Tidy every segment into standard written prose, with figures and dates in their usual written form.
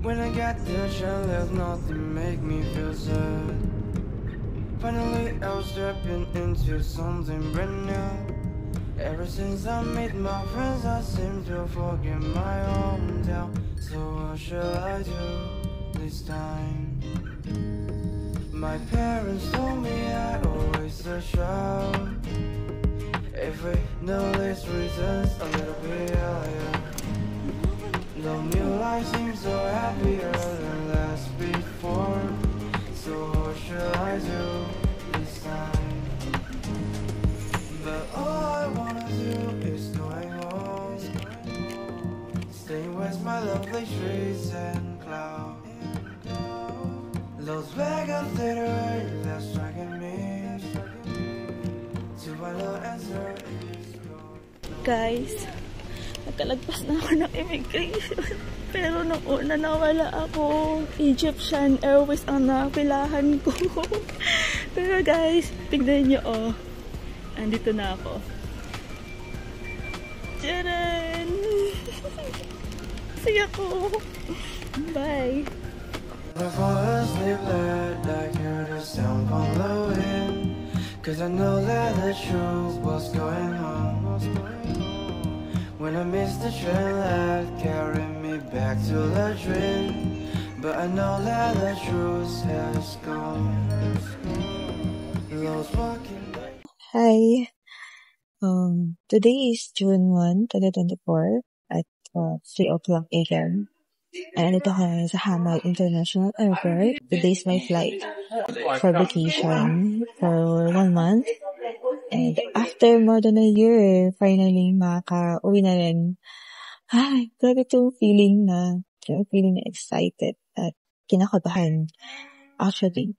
When I got the chance, there's nothing make me feel sad. Finally, I was stepping into something brand new. Ever since I met my friends, I seem to forget my hometown. So what shall I do this time? My parents told me I always shout. If we know these reasons a little bit earlier. The new life seems so happier than last before. So what shall I do this time? But all I wanna do is going home. Staying with my lovely trees and clouds. Las Vegas theater that's striking me. To find the answer is Guys, nakalagpas na ako ng immigration. Pero nung una nawala ako. Egyptian Airways ang napilahan ko. Pero guys, tignan nyo oh. Andito na ako. Tcharan! Sige ako. Bye! I fall asleep late, I hear the sound from the wind. Cause I know that the truth was going on. When I missed the train that carried me back to the dream. But I know that the truth has gone. Lost walking. Hi. Today is June 1, 2024 at 3 o'clock a.m. And ito ko sa Hamad International Airport. Today's my flight for vacation for 1 month. And after more than a year, finally makaka-uwi na rin. Ay, grabe itong feeling na excited at kinakabahan. Actually,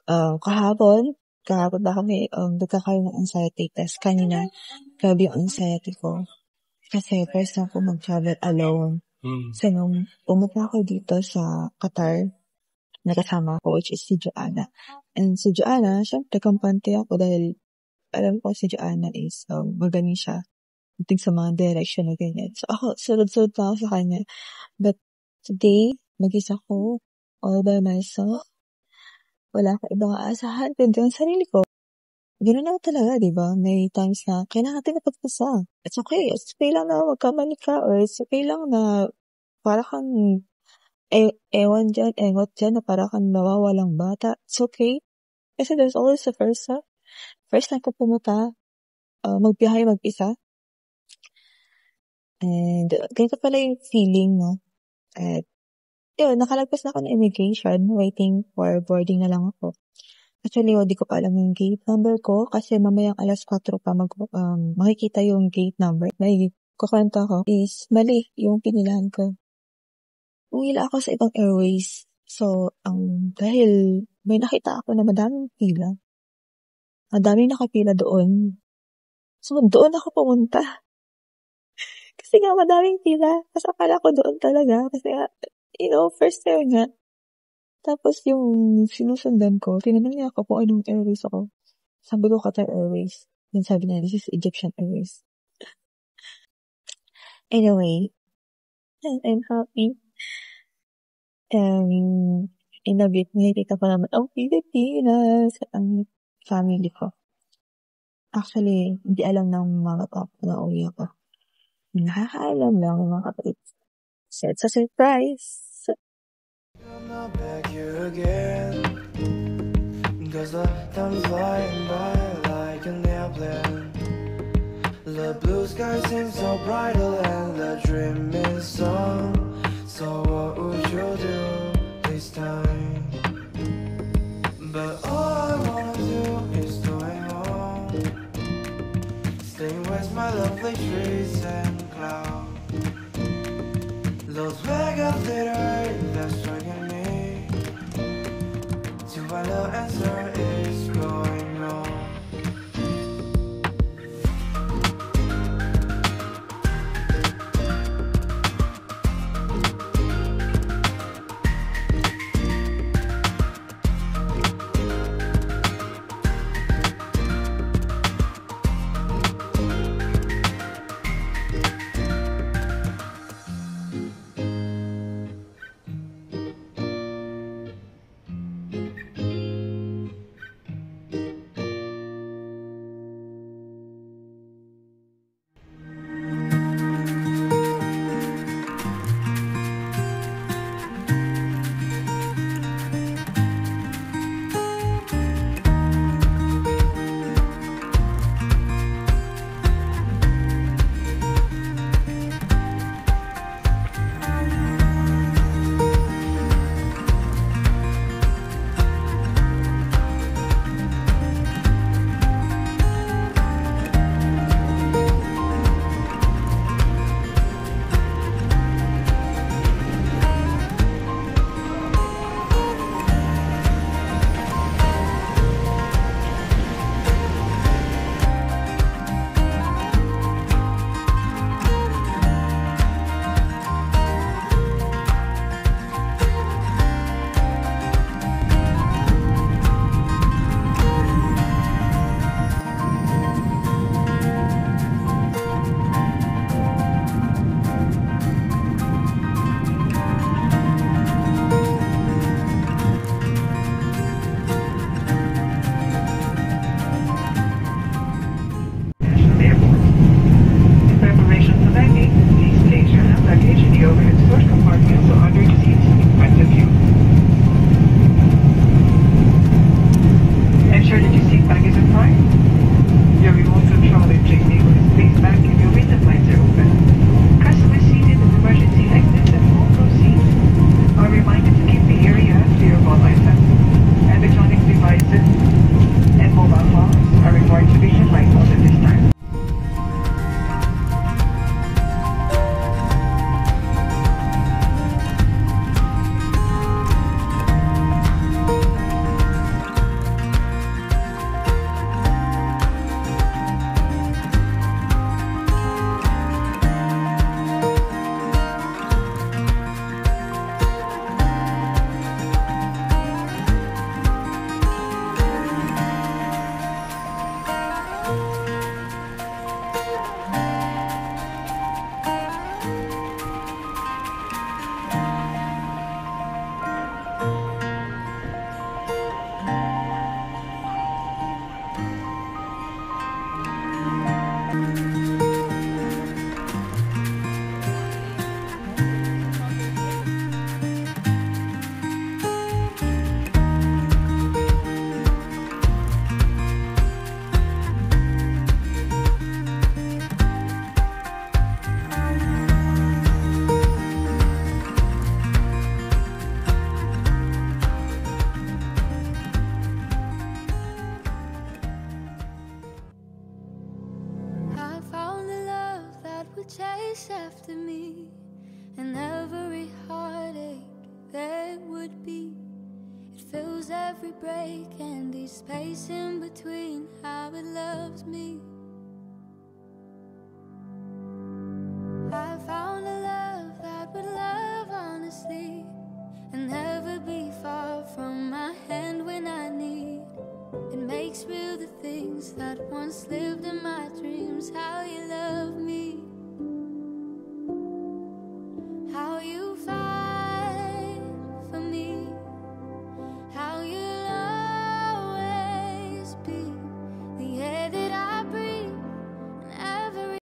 kahapon ba kami nagkakaroon ng anxiety test. Kanina, grabe yung anxiety ko. Kasi first na ako mag-travel alone. So, nung pumunta ako dito sa Qatar, nakasama ko, which is si Joanna. And si Joanna, syempre, kampante ako dahil alam ko si Joanna is magaling siya. Tingin sa mga direction na ganyan. So, ako, sunod-sunod na ako sa kanya. But today, mag-isa ko, all by myself. Wala akong ibang aasahan, kundi ang sarili ko. Ganoon ako talaga, di ba? May times na kailangan natin napagpasa. It's okay. It's okay lang na magkamali ka or it's okay lang na para kang engot dyan na para kang nawawalang bata. It's okay. Kasi there's always a first time. First time ko pumunta, magbiyahe mag-isa. And ganito pala yung feeling, no? At yun, nakalagpas na ako ng immigration, waiting for boarding na lang ako. Actually, di ko pa alam yung gate number ko kasi mamayang alas 4 pa makikita yung gate number. May kukwento ko is mali yung pinilahan ko. Umila ako sa ibang airways. So, dahil may nakita ako na madaming pila. Madaming nakapila doon. So, doon ako pumunta. Kasi nga madaming pila. Kasi akala ko doon talaga. Kasi nga, first time nga. Tapos yung sinusundan ko, tinanong niya ako kung anong airways ako. Sabi ko, Qatar Airways. Then sabi niya, this is Egyptian Airways. Anyway, I'm happy. In a bit, nakikita ko naman ang Pilipinas, ang family ko. Actually, hindi alam ng mga ko na uwi ako. Nakakaalam lang ng mga kapatid. So, it's a surprise. I'm not back here again. Cause the time's flying by like an airplane. The blue sky seems so brighter than the dream is on. So what would you do this time? But all I wanna do is going home. Staying with my lovely trees and clouds. Las Vegas theater that's striking me. To find the answer is going wrong. chase after me, and every heartache there would be. It fills every break and the space in between. How it loves me.